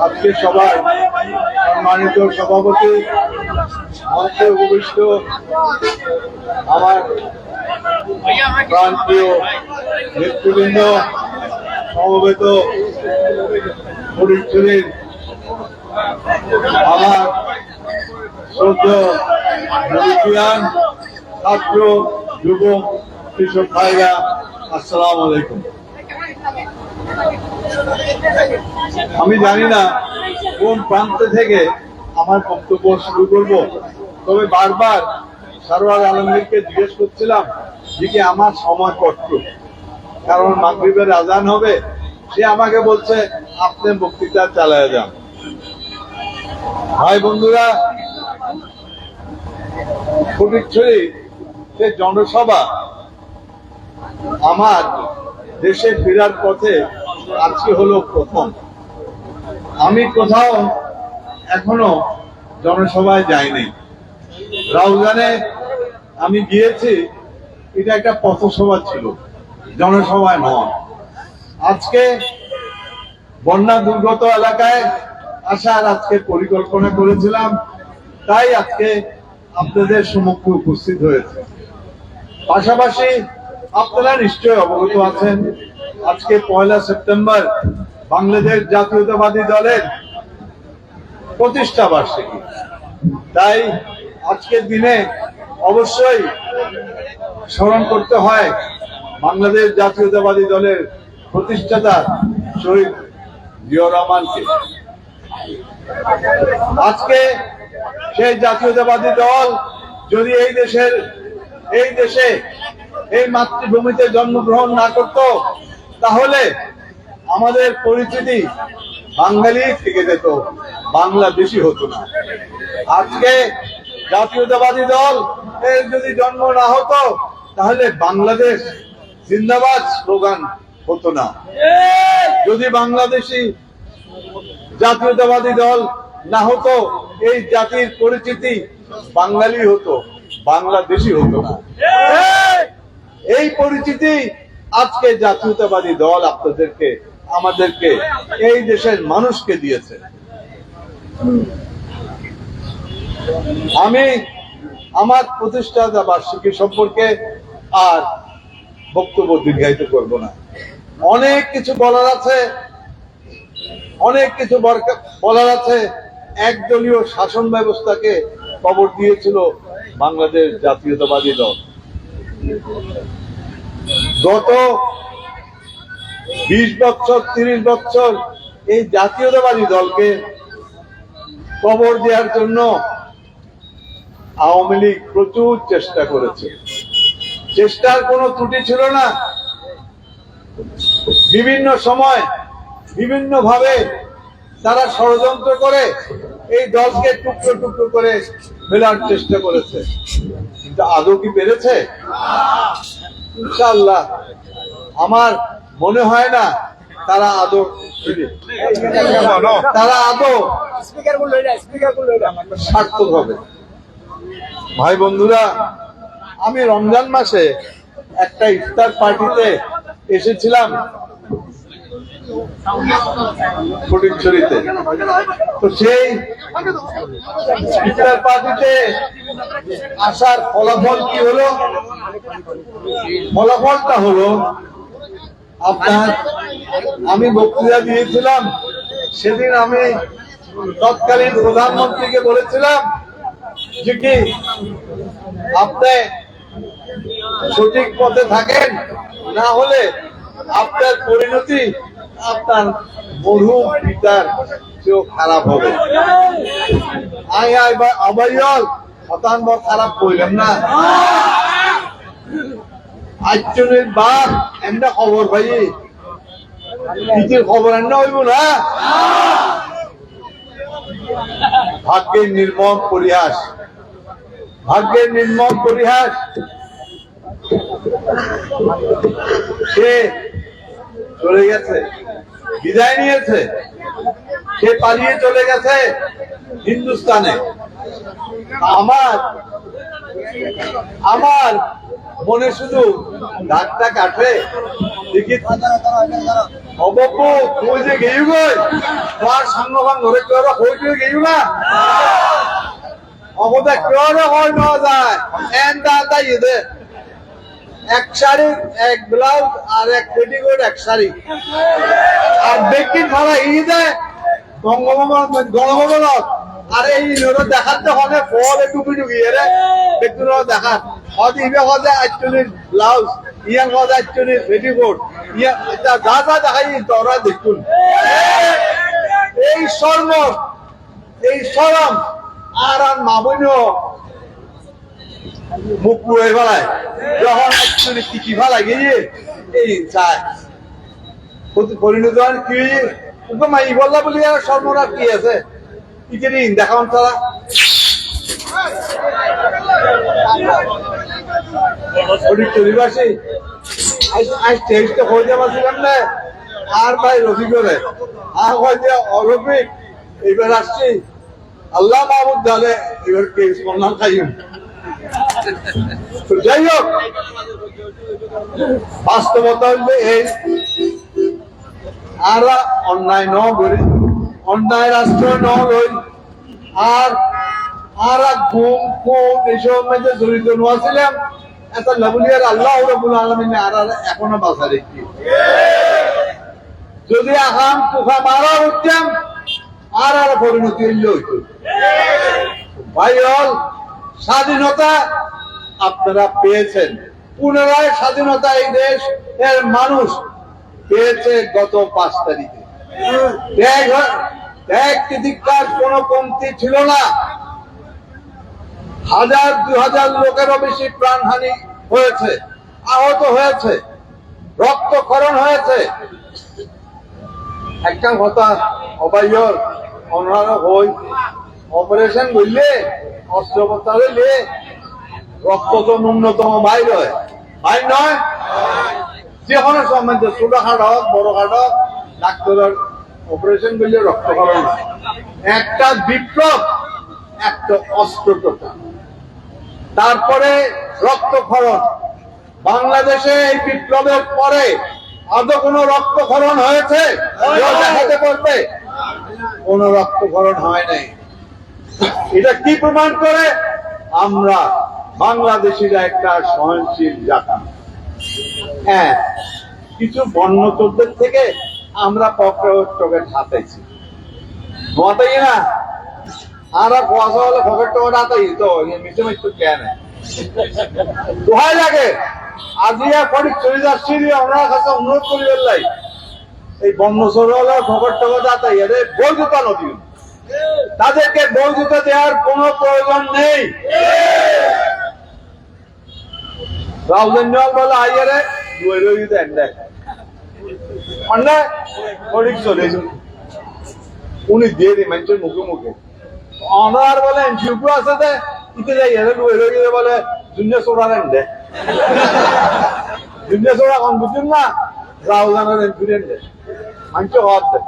আজকে সভায় সম্মানিত সভাপতি, মঞ্চে উপবিষ্ট আমার প্রান্তীয় নেতৃবৃন্দ, সমবেত ফটিকছড়ির আমার শ্রদ্ধেয় মুরব্বিয়ান, ছাত্র, যুবক, কৃষক ভাইরা, আসসালামু আলাইকুম। আমি জানি না কোন প্রান্ত থেকে আমার বক্তব্য শুরু করব, তবে বারবার সারোয়ার আলমগীরকে জিজ্ঞেস করছিলাম যে কি আমার সময় কষ্ট, কারণ মাগরিবের আজান হবে। সে আমাকে বলছে আপনি বক্তৃতা চালায় যান। ভাই বন্ধুরা, ফটিকছড়ি যে জনসভা আমার দেশে ফেরার পথে আজকে হলো প্রথম। আমি কোথাও এখনো জনসভায় যাইনি। রাউজানে আমি গিয়েছি, এটা একটা পথসভা ছিল, জনসভায় নয়। আজকে বন্যা দুর্গত এলাকায় আসার আজকে পরিকল্পনা করেছিলাম, তাই আজকে আপনাদের সম্মুখে উপস্থিত হয়েছে। পাশাপাশি আপনারা নিশ্চয়ই অবগত আছেন, আজকে 1 সেপ্টেম্বর বাংলাদেশ জাতীয়তাবাদী দলের প্রতিষ্ঠা বার্ষিকী। তাই আজকের দিনে অবশ্যই স্মরণ করতে হয় বাংলাদেশ জাতীয়তাবাদী দলের প্রতিষ্ঠাতা শহীদ জিয়াউর রহমানকে। আজকে সেই জাতীয়তাবাদী দল যদি এই দেশে এই মাতৃভূমিতে জন্মগ্রহণ না করত, তাহলে আমাদের পরিচিতি বাঙালি থেকে যেত, বাংলাদেশি হতো না। আজকে জাতীয়তাবাদী দল এর যদি জন্ম না হতো, তাহলে বাংলাদেশ জিন্দাবাদ স্লোগান হতো না। যদি বাংলাদেশি জাতীয়তাবাদী দল না হতো, এই জাতির পরিচিতি বাঙালি হতো, বাংলাদেশি হতো না। এই পরিচিতি আজকে জাতীয়তাবাদী দল আপনাদেরকে, আমাদেরকে, এই দেশের মানুষকে দিয়েছে। আমি আমার প্রতিষ্ঠাতা বার্ষিকী সম্পর্কে আর বক্তব্য দীর্ঘায়িত করব না। অনেক কিছু বলার আছে। একদলীয় শাসন ব্যবস্থাকে কবর দিয়েছিল বাংলাদেশ জাতীয়তাবাদী দল। গত 20 বছর 30 বছর এই জাতীয়তাবাদী দলকে কবর দেওয়ার জন্য আওয়ামী লীগ প্রচুর চেষ্টা করেছে। চেষ্টার কোনো ত্রুটি ছিল না। বিভিন্ন সময় বিভিন্ন ভাবে তারা ষড়যন্ত্র করে এই দলকে টুকরো টুকরো করে ফেলার চেষ্টা করেছে, কিন্তু আদৌ কি পেরেছে? ইনশাআল্লাহ আমার মনে হয় না তারা আদৌ সার্থক হবে। ভাই বন্ধুরা, আমি রমজান মাসে একটা ইফতার পার্টিতে এসেছিলাম ফটিকছড়িতে। তো সেই ইফতার পার্টিতে আসার ফলাফল কি হলো? ফলাফলটা হলো আপনার, আমি বক্তৃতা দিয়েছিলাম সেদিন, আমি তৎকালীন প্রধানমন্ত্রীকে বলেছিলাম যে কি আপনি সঠিক পথে থাকেন, না হলে আপনার পরিণতি আপনার মরহুম পিতার চেয়েও খারাপ হবে। আবাইল শতাংশ খারাপ কইলেন না। আটজনের বাপ এমনি খবর ভাই, নিজের খবর এমনি হইব না। ভাগ্যের নির্মম পরিহাস, ভাগ্যের নির্মম পরিহাস। সে চলে গেছে, বিদায় নিয়েছে, সে পালিয়ে চলে গেছে হিন্দুস্তানে। আমার মনে শুধু দাগটা কাটে, দেখি অবপু তুই যে গেইউ গই তোর সাংগবান ধরে কেউ হই তুই গেইউ না অবদা কেউ হয় না যায় এন দা ইদে এক শাড়ি এক ব্লাউজ আর এক পেটিকোট এক শাড়ি আর বেকিন ভাড়া ইদে গণভবন আর এই দেখাতে হবে ফল টুপি টুকি রে দেখুন দেখা হদ ইবে হদে আইচুনির ব্লাউজ ইয়ান হদে আইচুনির পেটিকোট ইয়া যা যা দেখাই তোরা দেখুন এই শর্ম এই শরম আর মাবুনো মুখ পুড়ে ফেলায় যখন অ্যাকচুয়ালি কি ফেলায় গিয়ে এই চায় পরিণত কি মাই বললা বলি আর সর্বনাশ কি আছে ইতিনি দেখান তারা চলিবাসী আজ টেস্টে হয়ে যাওয়া ছিলাম না আর ভাই রফিক করে আর হয়তো অরফিক এবার আসছি আল্লাহ মাহমুদ জানে এবার কে সম্মান খাইম তো যাই হোক বাস্তবতা হইলে এই আর অন্যায় ন করি অন্যায় রাষ্ট্র ন লই আর আর ঘুম খুন এইসব মধ্যে জড়িত নোয়াছিলাম এত লাবুলিয়ার আল্লাহ রাব্বুল আলামিন আর এখনো বাঁচা রেখি যদি আহাম পোকা মারা উঠতাম আর পরিণতি হইলে হইতো ভাই হল স্বাধীনতা আপনারা পেয়েছেন পুনরায় স্বাধীনতা এই দেশ এর মানুষ পেয়েছে গত 5 তারিখে ত্যাগ তিতিক্ষার কোন কমতি ছিল না 1000-2000 লোকেরও বেশি প্রাণহানি হয়েছে আহত হয়েছে রক্তক্ষরণ হয়েছে একটা কথা অবাইয়র ওনারা হই অপারেশন করলে অস্ত্রোপচার হইলে রক্ত তো ন্যূনতম বাইর হয় ভাই নয় যে কোনো সময় ছোটখাটো হোক বড় খাটো ডাক্তারের অপারেশন করলে রক্তক্ষরণ হয় একটা বিপ্লব একটা অস্ত্রটা তারপরে রক্তক্ষরণ বাংলাদেশে এই বিপ্লবের পরে আদৌ কোনো রক্তক্ষরণ হয়েছে দেখাতে পারবে কোনো রক্তক্ষরণ হয় নাই এটা কি প্রমাণ করে আমরা বাংলাদেশিরা একটা সহনশীল জাতি হ্যাঁ কিছু বন্যচোরদের থেকে আমরা পকেট হাতাইছি মাতাই না আর পয়সা হলে পকেট হাতাই তো মিশে মিশে কেন দোহাই লাগে আজিয়া ফটিক চলে যাচ্ছি ওনার কাছে অনুরোধ করি বেলাই এই বন্যচোর হলে পকেট হাতাই এর বৈধতা নদী তাদেরকে বৈধতা দেওয়ার কোন প্রয়োজন নেই রাউজেন্দ্র বলে আইয়ারে দেন দেখ অন্যায় ফটিক চলে উনি দিয়ে দিই মানুষের মুখে মুখে অনার বলে এনজিও আছে যে ইতে যাই বলে দুনিয়া চোরা দেন দে দুনিয়া চোরা কম বুঝুন না রাউজানের এনফিডেন্ট দে মানুষ হওয়ার দে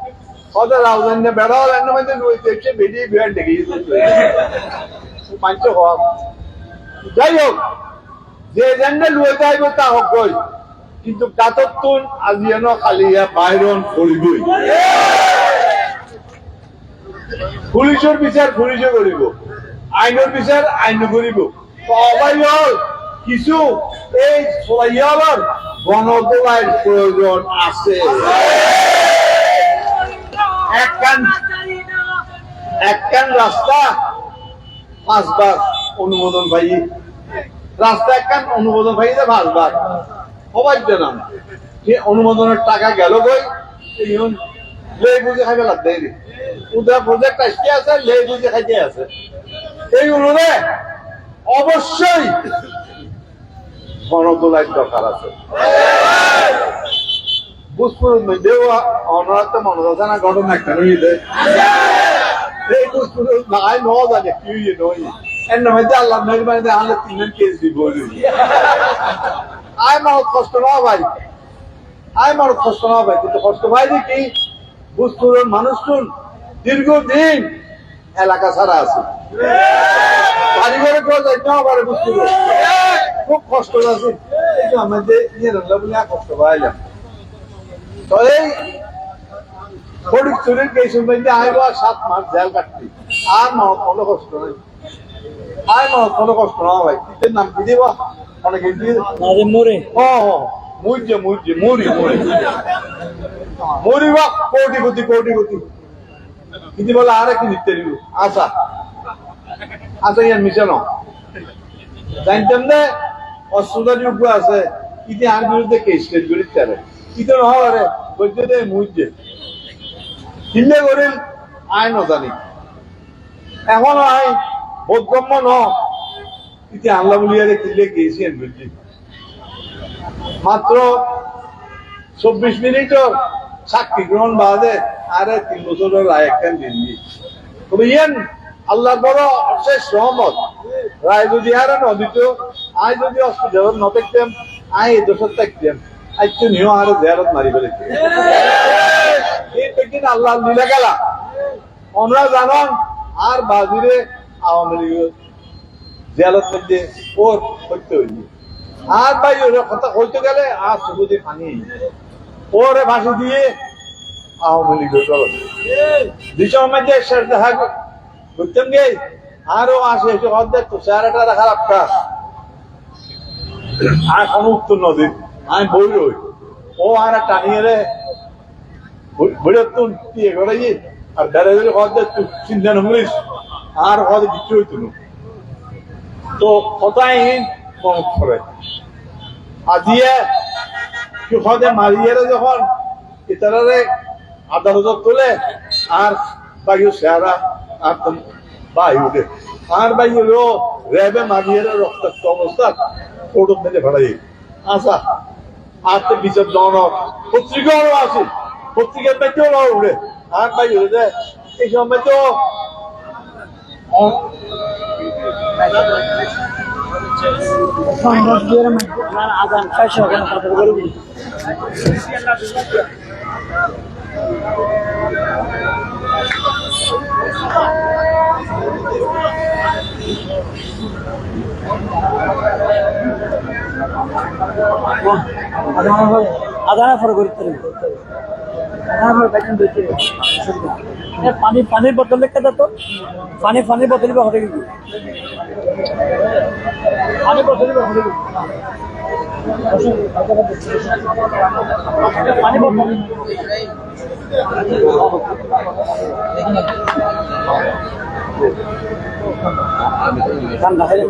হতে রাউজান বেড়া হল এনে মানে দেখছে বেরিয়ে বিহার ডেকে মানুষ হওয়ার যাই হোক যে জেনে লুয়েতে আইব তা হোক গই কিন্তু তাততুন আজি এন খালি বাইরন করিবই পুলিশের বিচার পুলিশে করিব আইনের বিচার আইন করিব সবাই হল কিছু এই সবাইয়ার গণতলার প্রয়োজন আছে একখান রাস্তা 5 বার অনুমোদন পাই রাস্তা একখান অনুমোদন পাই 5 বার সবাই জানান যে অনুমোদনের টাকা গেল বই লেই বুঝে খাইবে লাগ দেয় উদা প্রজেক্ট আসতে আছে লেই বুঝে খাইতে আছে এই অনুরোধে অবশ্যই গণতোলার দরকার আছে বুঝপুরের মধ্যেও অনার তো মনে হচ্ছে না ঘটনা একটা নইলে এই বুঝপুরের নাই ন জানে কি নই এর মধ্যে আল্লাহ মেহরবানিতে আনলে 3 কেস দিব আয় মারত কষ্ট না ভাই আয় মারত কষ্ট না ভাই কিন্তু কষ্ট ভাই কি বুঝপুরের মানুষজন দীর্ঘদিন এলাকা ছাড়া আছে বাড়ি ঘরে কেউ যাইতে পারে বুঝপুরে খুব কষ্ট আছে এই যে আমাদের ইয়ে বলে কষ্ট পাইলাম তো এই ফটিক চুরির কেস মধ্যে আইব আর 7 মাস জেল কাটতি আর কোনো কষ্ট নাই কোনো কষ্ট না ভাই কিসের নাম কি দিবা অনেকে দিয়ে মোরে ও মুজে মুড়ি বা কোটিপতি কিন্তু বলে আরে কি নিতে দিব আশা ইয়ার মিশানো জানতাম না অস্ত্রধারী উপর আছে ইতি আর বিরুদ্ধে কেস করি তারে কিন্তু নহলে বলতে দে মুজে কিনলে করিল আইন জানি এখন আই বোধগম্য ন ইতি আল্লাহ বলিয়ারে কিনলে গেছি আমি বুঝছি মাত্র 24 মিনিটও সাক্ষী গ্রহণ বাদে আরে 3 বছরের রায় একখান দিননি তবে ইয়েন আল্লাহর বড় অশেষ রহমত রায় যদি আর নদীত আয় যদি অস্ত্র ন দেখতাম আয় এই দোষর থাকতাম আজকে নিও আর জেরত মারি ফেলে এই আল্লাহ লীলা গেলা আমরা জানন আর বাজিরে আওয়ামী লীগ জেলত মধ্যে ওর করতে হইনি আর ভাই ওর কথা হইতে গেলে আর সুবুদি পানি ওরে ভাসি দিয়ে আওয়ামী লীগের দল দিশার মধ্যে একসাথে দেখা করতাম গে আরো আসে এসে অর্ধেক তো চেহারাটা খারাপ কাজ আর কোনো উত্তর নদী আমি বই রই ও আর টানিয়ে রে বইরতুন দিয়ে করে আর বেড়ে বেড়ে অর্ধেক তুই চিন্তা নমরিস আর হয়তো কিছু হইতো না তো কথাই মনে করে আজিয়ে হয়তো মারিয়ে যখন ইতারে আদালত তোলে আর বাইও চেহারা আর বাই উঠে আর বাই হলো রেবে মারিয়ে রক্তাক্ত অবস্থা কোর্ট মেলে ভাড়াই আচ্ছা আর তো বিচার জন পত্রিকাও আছে পত্রিকার পেটেও উঠে আর বাই উঠে এই সময় তো আদান খাইছে কথা বলবি আদানা ফর করতে পানির বোতল লেখা তো পানির বোতল বা হতে গেছি পানির বোতল বা হতে গেছি পানি বোতল ঠান্ডা হয়ে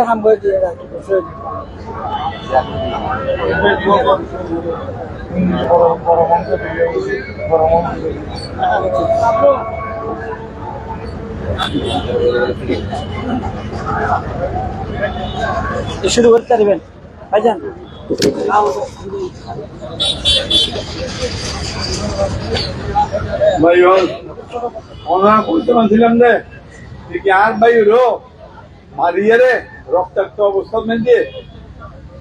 কাম করে দিয়ে শুরু করতে পারবেন ভাইজান ভাই ওনারা বলতে পারছিলাম রে কি আর ভাই রো মারিয়ে রে রক্তাক্ত অবস্থা মেয়ে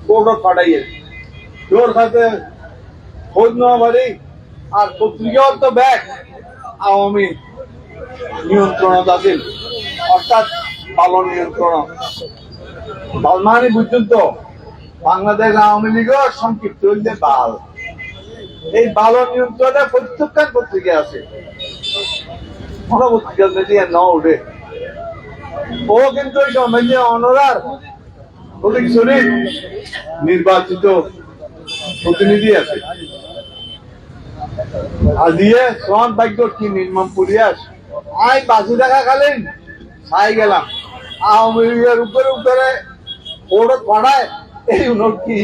কোর্ট পাঠাইয়ে তোর সাথে খোঁজ নেওয়া বাড়ি আর পত্রিকাও তো ব্যাগ আওয়ামী নিয়ন্ত্রণ আছে অর্থাৎ পালন নিয়ন্ত্রণ বালমানি বুঝছেন তো বাংলাদেশ আওয়ামী লীগের সংক্ষিপ্ত হইলে বাল এই বালন নিয়ন্ত্রণে প্রত্যেকটা পত্রিকা আছে কোনো পত্রিকা যদি ন উঠে ও কিন্তু ওই সময় অনরার প্রতীক শরীর নির্বাচিত প্রতিনিধি আছে আর দিয়ে সোহান ভাগ্য কি নির্মম পরিয়াস আই বাসি দেখা খালেন ছাই গেলাম আওয়ামী লীগের উপরে ওর পড়ায় এই উনোর কি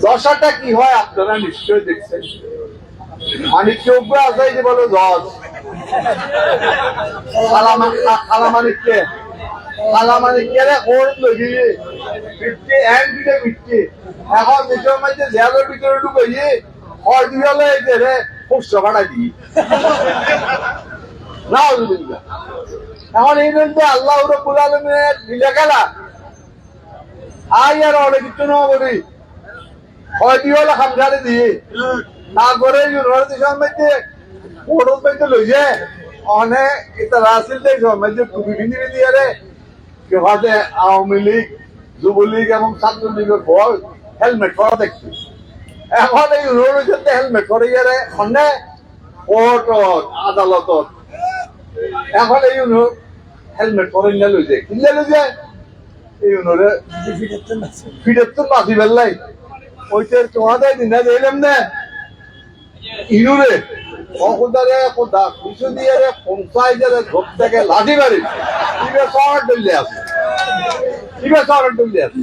দশাটা কি হয় আপনারা নিশ্চয়ই দেখছেন মানিক চৌক আছে যে বলো জজ খালামানিককে খালামানিককে কোন লই 50 এন্ড দিতে 50 এখন দেশের মধ্যে জেলের ভিতরে ঢুকে হয় দিয়ে হলে রে পোস্ট ভাড়া দিই নাউজুবিল্লাহ। এখন এই জন্য আল্লাহ রাব্বুল আলামিনের মিলে গেলা আর অনেক কিছু না বলি হয় দিয়ে হলে খামখানে দিয়ে তারপরে ইউনিভার্সিটির মধ্যে ওড়ন মধ্যে লই যায় অনেক এটা রাসিল দেয় মধ্যে টুপি পিন্ধি দিয়ে রে কেউ আওয়ামী লীগ যুবলীগ এবং ছাত্রলীগের বল হেলমেট করা দেখছি। এখন এই ইউনিভার্সিটিতে হেলমেট করে গেলে অনেক কোর্ট আদালত এখন এই হেলমেট করে নিয়ে লই যায় কিনলে লই যায় এই ইউনিভার্সিটি ফিরের তো বাঁচি বেললাই ওইটা তোমাদের দিনে দিলাম না ইনুরে অকুদারে কোদা কিছু দিয়ে রে পঞ্চায়েত যারে ধর থেকে লাঠি বাড়ি ইবে শহর ডলে আছে ইবে শহর ডলে আছে।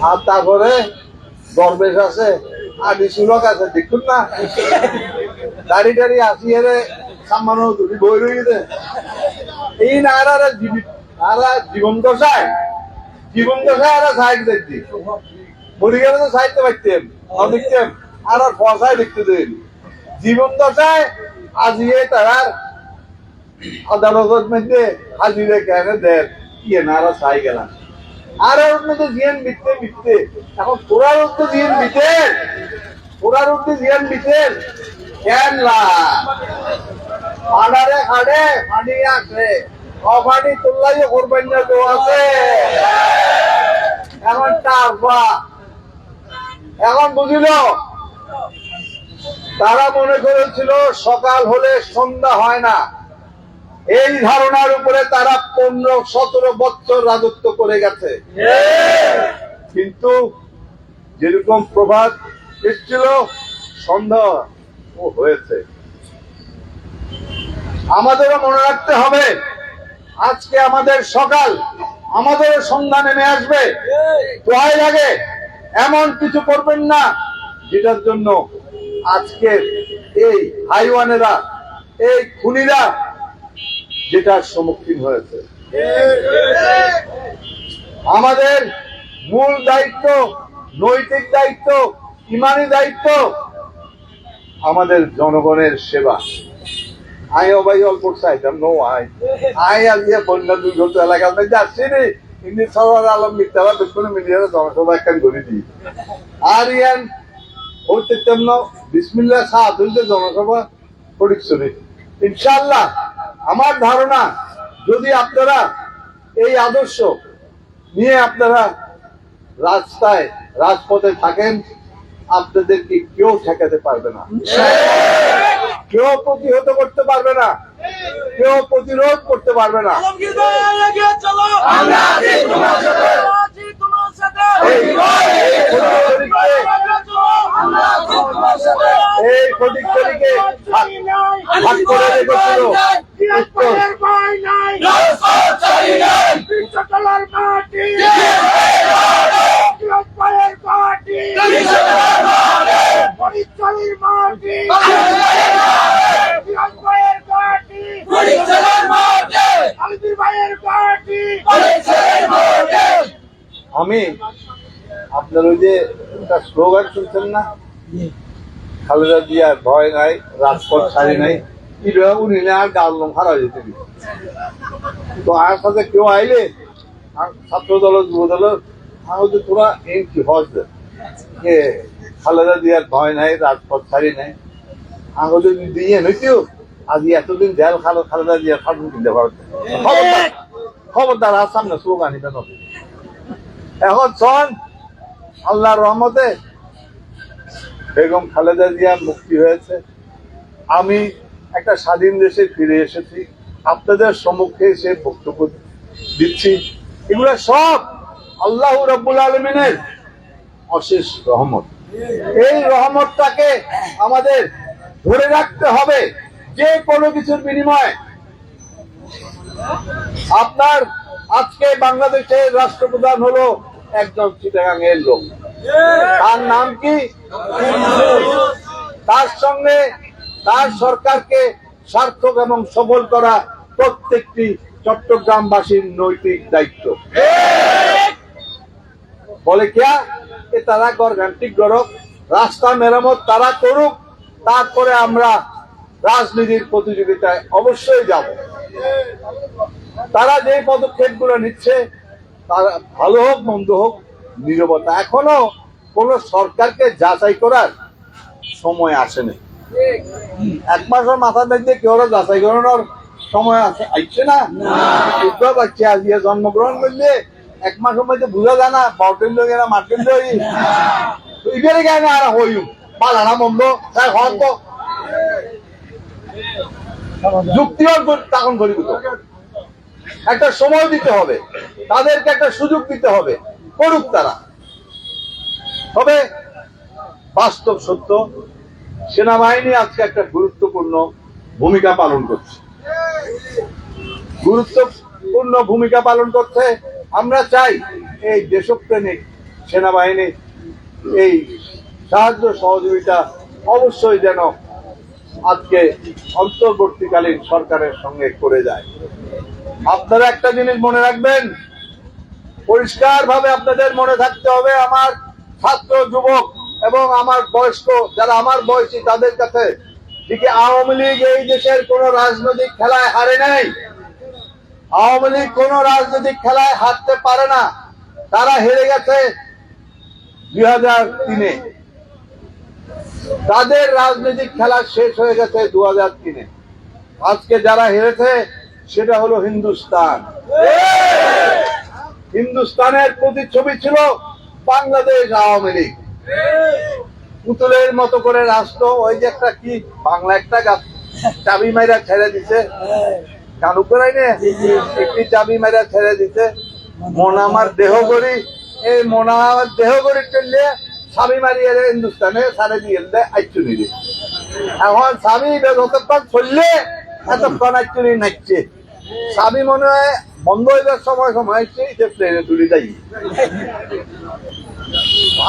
আর তারপরে দরবেশ আছে আদি সুলক আছে দেখুন না দাড়ি টাড়ি আসি রে সামান্য দুটি বই রয়েছে এই নারারা জীবন দশায় আর সাইড দেখছি মরি গেলে তো সাইডতে পারতেন দেখতেন আর ফসায় দেখতে দেন জীবন দশায় আজিয়ে তার আদালতের মধ্যে হাজিরে কেন দেন ইয়ে নারা সাই গেলাম আর ওর মধ্যে জিয়ান বিততে এখন তোরার উদ্দে জিয়ান বিতেন কেন লা আডারে খাড়ে পানি আছে অপানি তোল্লাই করবেন না তো আছে এখন টাফা এখন বুঝিল তারা মনে করেছিল সকাল হলে সন্ধ্যা হয় না এই ধারণার উপরে তারা 15-17 বছর রাজত্ব করে গেছে। কিন্তু যেরকম প্রভাত এসেছিল সন্ধ্যা হয়েছে। আমাদেরও মনে রাখতে হবে আজকে আমাদের সকাল আমাদের সন্ধ্যা নেমে আসবে। দোহাই লাগে এমন কিছু করবেন না যেটার জন্য আজকের এই হাইওয়ানেরা এই খুনিরা যেটার সম্মুখীন হয়েছে। আমাদের মূল দায়িত্ব নৈতিক দায়িত্ব ইমানি দায়িত্ব আমাদের জনগণের সেবা। আই ভাই অল্প চাইতাম নো আই আজকে বন্যা দুর্গত এলাকার মধ্যে আসছি রে ইন্দি সবার আলম মিথ্যাবার দুঃখনে মিলিয়ে জনসভা একখান করে দিই আর ইয়ান হইতেম না বিসমিল্লাহ সাহ জনসভা পরিচ্ছন্ন ইনশাআল্লাহ। আমার ধারণা যদি আপনারা এই আদর্শ নিয়ে আপনারা রাস্তায় রাজপথে থাকেন আপনাদেরকে কেউ ঠেকাতে পারবে না, কেউ প্রতিহত করতে পারবে না, কেউ প্রতিরোধ করতে পারবে না। এই সঠিক তরিকে ভাগ করে রেখেছিল আমি আপনার ওই যে একটা স্লোগান শুনছেন না খালেদা জিয়ার ভয় নাই রাজপথ ছাড়ি নাই উনি আর গালম হারা যেতে তো আমার সাথে কেউ আইলে ছাত্র দল যুব দল আমাদের তোরা এই কি হজ যে খালেদা জিয়ার ভয় নাই রাজপথ ছাড়ি নাই আমাদের দিয়ে নইতেও আজ এতদিন জেল খালেদা জিয়ার খাটুন কিনতে পারবে খবরদার আর সামনে স্লোগান এটা নয়। এখন চন আল্লাহর রহমতে বেগম খালেদা জিয়া মুক্তি হয়েছে। আমি একটা স্বাধীন দেশে ফিরে এসেছি, আপনাদের সম্মুখে সে বক্তব্য দিচ্ছি। এগুলো সব আল্লাহ রাব্বুল আলামিনের অশেষ রহমত। এই রহমতটাকে আমাদের ধরে রাখতে হবে যে কোনো কিছুর বিনিময়ে। আপনার আজকে বাংলাদেশের রাষ্ট্রপ্রধান হলো একজন চিটাগাং এর লোক, তার নাম কি? তার সঙ্গে তার সরকারকে সার্থক এবং সফল করা প্রত্যেকটি চট্টগ্রামবাসীর নৈতিক দায়িত্ব। বলে क्या कि তারা গর্গান্তিক গড়ক, রাস্তা মেরামত তারা করুক, তারপরে আমরা রাজনীতির প্রতিযোগিতায় অবশ্যই যাব। তারা যে পদক্ষেপগুলো নিচ্ছে তারা ভালো হোক মন্দ হোক, নীরবতা। এখনো কোন সরকারকে যাচাই করার সময় আসেনি। এক মাসের মাথার মধ্যে কেউ যাচাই করানোর সময় আসছে না। বাচ্চা দিয়ে জন্মগ্রহণ করলে এক মাসের মধ্যে বোঝা যায় না বাউটেন লোক এরা মার্কেন ইবেরে গায়ে না আর হইম পালানা মন্দ তাই হন তো যুক্তিও তখন করি একটা সময় দিতে হবে, তাদেরকে একটা সুযোগ দিতে হবে, করুক তারা। তবে বাস্তব সত্য, সেনাবাহিনী আজকে একটা গুরুত্বপূর্ণ ভূমিকা পালন করছে, গুরুত্বপূর্ণ ভূমিকা পালন করছে। আমরা চাই এই দেশপ্রেমিক সেনাবাহিনী এই সাহায্য সহযোগিতা অবশ্যই যেন আজকে অন্তর্বর্তীকালীন সরকারের সঙ্গে করে যায়। আপনারা একটা জিনিস মনে রাখবেন, পরিষ্কার ভাবে আপনাদের মনে থাকতে হবে, আমার ছাত্র যুবক এবং আমার বয়স্ক যারা আমার বয়সী তাদের কাছে, যে আওয়ামী লীগ এই দেশের কোন রাজনৈতিক খেলায় হারে নাই। আওয়ামী লীগ কোন রাজনৈতিক খেলায় হারতে পারে না। তারা হেরে গেছে 2003-এ, তাদের রাজনৈতিক খেলা শেষ হয়ে গেছে 2003-এ। আজকে যারা হেরেছে সেটা হলো হিন্দুস্তান। হিন্দুস্তানের প্রতিচ্ছবি ছিল বাংলাদেশ আওয়ামী লীগ। পুতুলের মতো করে রাষ্ট্র, ওই যে একটা কি বাংলা একটা চাবি মাইরা ছেড়ে দিছে, গান করাই না, একটি চাবি মাইরা ছেড়ে দিছে, মন আমার দেহ করি, এই মন আমার দেহ করি চললে স্বামী মারিয়ে হিন্দুস্তানে সারে দিয়ে আইচুনি রে। এখন স্বামী যতক্ষণ চললে এতক্ষণ আইচুনি নাচছে, স্বামী মনে হয় বন্ধ হয়ে যাওয়ার সময় সময় আসছে যে প্লেনে তুলে যাই।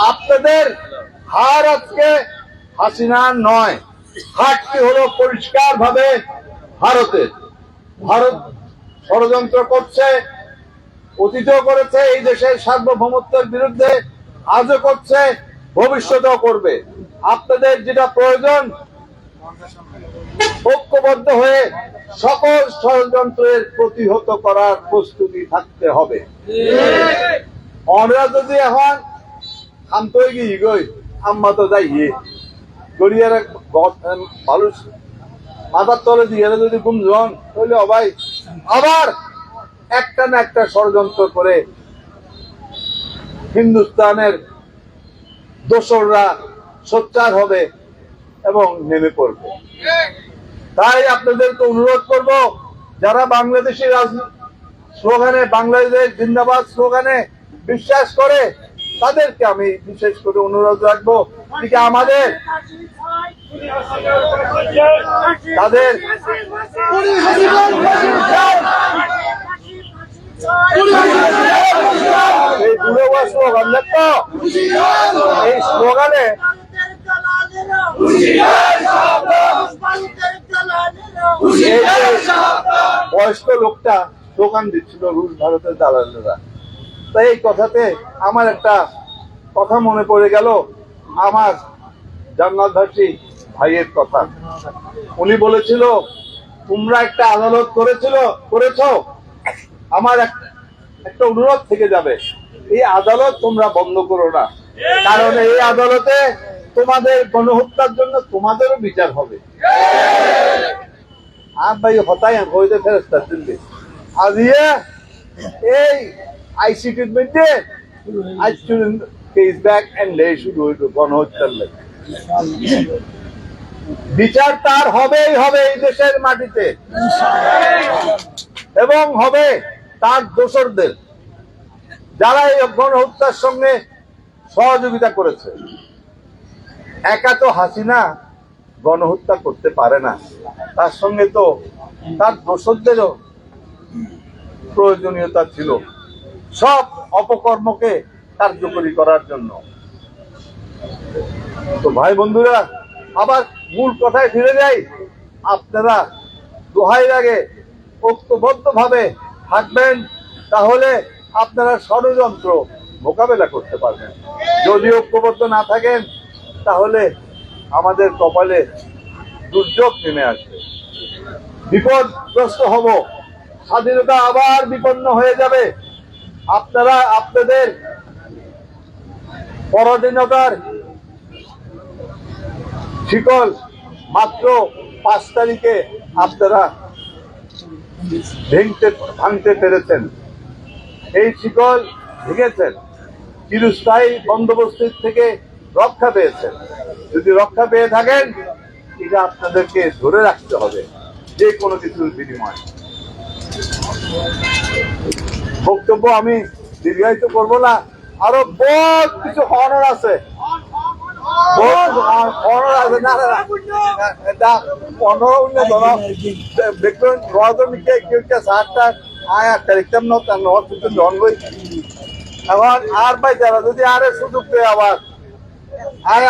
আপনাদের হার আজকে হাসিনা নয়, হারটি হলো পরিষ্কার ভাবে ভারতের। ভারত ষড়যন্ত্র করছে, অতীতেও করেছে, এই দেশের সার্বভৌমত্বের বিরুদ্ধে আজও করছে, ভবিষ্যতেও করবে। আপনাদের যেটা প্রয়োজন, ঐক্যবদ্ধ হয়ে সকল ষড়যন্ত্রের প্রতিহত করার প্রস্তুতি থাকতে হবে। আমরা যদি এখন শান্ত গিয়ে গই আম্মা তো যাইয়ে গড়িয়ার মানুষ মাথার তলে দিয়ে যদি গুমজন তাহলে অবাই আবার একটা না একটা ষড়যন্ত্র করে হিন্দুস্তানের দোসররা সোচ্চার হবে এবং নেমে পড়বে। তাই আপনাদেরকে অনুরোধ করব, যারা বাংলাদেশি স্লোগানে, বাংলাদেশ জিন্দাবাদ স্লোগানে বিশ্বাস করে, তাদেরকে আমি বিশেষ করে অনুরোধ রাখবো যে আমাদের তাদের এই বুড়ো স্লোগান দেখতো, এই স্লোগানে বয়স্ক লোকটা দোকান দিচ্ছিল রুশ ভারতের দালালেরা। তাই এই কথাতে আমার একটা কথা মনে পড়ে গেল, আমার জান্নাতবাসী ভাইয়ের কথা। উনি বলেছিল, তোমরা একটা আদালত করেছ, আমার একটা অনুরোধ থেকে যাবে, এই আদালত তোমরা বন্ধ করো না, কারণ এই আদালতে তোমাদের গণহত্যার জন্য তোমাদেরও বিচার হবে। আর ভাই হতাই হইতে ফেরস্তা দিল্লি আজ এই আইসিটির মধ্যে আজ কেস ব্যাক এন্ড লে শুরু হইল গণহত্যার লাগে। বিচার তার হবেই হবে এই দেশের মাটিতে, এবং হবে তার দোসরদের যারা এই গণহত্যার সঙ্গে সহযোগিতা করেছে। একা তো হাসিনা গণহত্যা করতে পারে না, তার সঙ্গে তো তার দোসরদেরও প্রয়োজনীয়তা ছিল সব অপকর্মকে কার্যকরী করার জন্য। তো ভাই বন্ধুরা, আবার মূল কথায় ফিরে যাই, আপনারা দোহাই লাগে ঐক্যবদ্ধভাবে থাকবেন, তাহলে আপনারা ষড়যন্ত্র মোকাবেলা করতে পারবেন। যদি ঐক্যবদ্ধ না থাকেন তাহলে আমাদের কপালে দুর্যোগ নেমে আসবে, বিপদগ্রস্ত হব, স্বাধীনতা আবার বিপন্ন হয়ে যাবে। আপনারা আপনাদের পরাধীনতার শিকল মাত্র 5 তারিখে আপনারা ভাঙতে পেরেছেন। এই শিকল ভেঙেছেন, চিরস্থায়ী বন্দোবস্তের থেকে রক্ষা পেয়েছেন। যদি রক্ষা পেয়ে থাকেন, এটা আপনাদেরকে ধরে রাখতে হবে যে কোনো কিছুর বিনিময়ে। বক্তব্য আমি দীর্ঘায়িত করব না, আরো বহুত কিছু হওয়ার আছে, আর ভাই যারা যদি আরে সুযোগ পেয়ে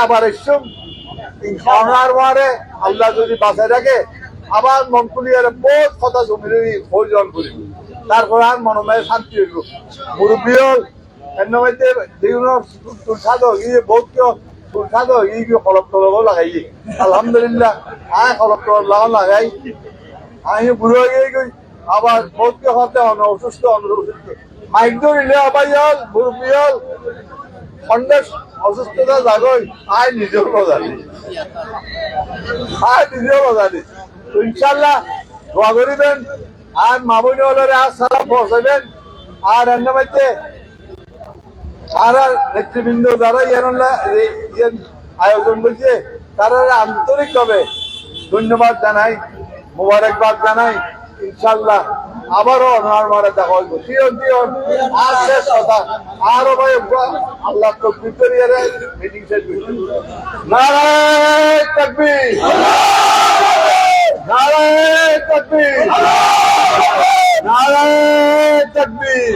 আবার এসুম আল্লাহ যদি বাঁচায় রাখে, আবার মন খুলিয়ে বহুত কথা জমি প্রয়োজন করি, তারপরে আর মনোময় শান্তি হইল। মুরব্বী হল এর মধ্যে বিভিন্ন সাধক বহুত কেউ সাধক কলপ টলব লাগাই, আলহামদুলিল্লাহ আয় কলপ টলব লাগাই আমি বুড়ো হয়ে গই। আবার বহুত কেউ হতে অসুস্থ মাইক ধরিলে আবার হল মুরব্বী হল সন্দেশ অসুস্থতা জাগই আয় নিজেও জানি, তো ইনশাল্লাহ দোয়া করিবেন। আর মামুনি হলের আর সারা পৌঁছাবেন। আর এর মধ্যে আর নেতৃবৃন্দ যারা আয়োজন করছে তারা আন্তরিক ভাবে ধন্যবাদ জানাই, মোবারকবাদ জানাই। ইনশাল্লাহ আবারও নরমারে দেখা হইব। আর শেষ কথা আরো ভাই আল্লাহ তকবীর করিয়ে মিটিং শেষ করছি। নারায়ে তাকবীর, নারায়ে তাকবীর, নারায়ে তাকবীর।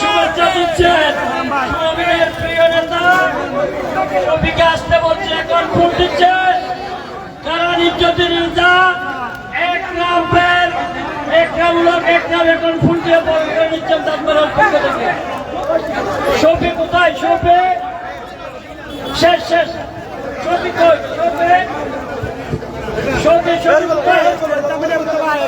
শুভেচ্ছা দিচ্ছেন প্রিয় নেতা রফিক আসতে বলছে, এখন ফুল দিচ্ছেন কারা নির্যাতিত নেতা একরামূলক এখন ফুল দিয়ে বলতে নিচ্ছেন তাজমহলের পক্ষ থেকে। শফি কোথায়? শফি শেষ শেষ শফি কই? শফি শফি শফি কোথায়?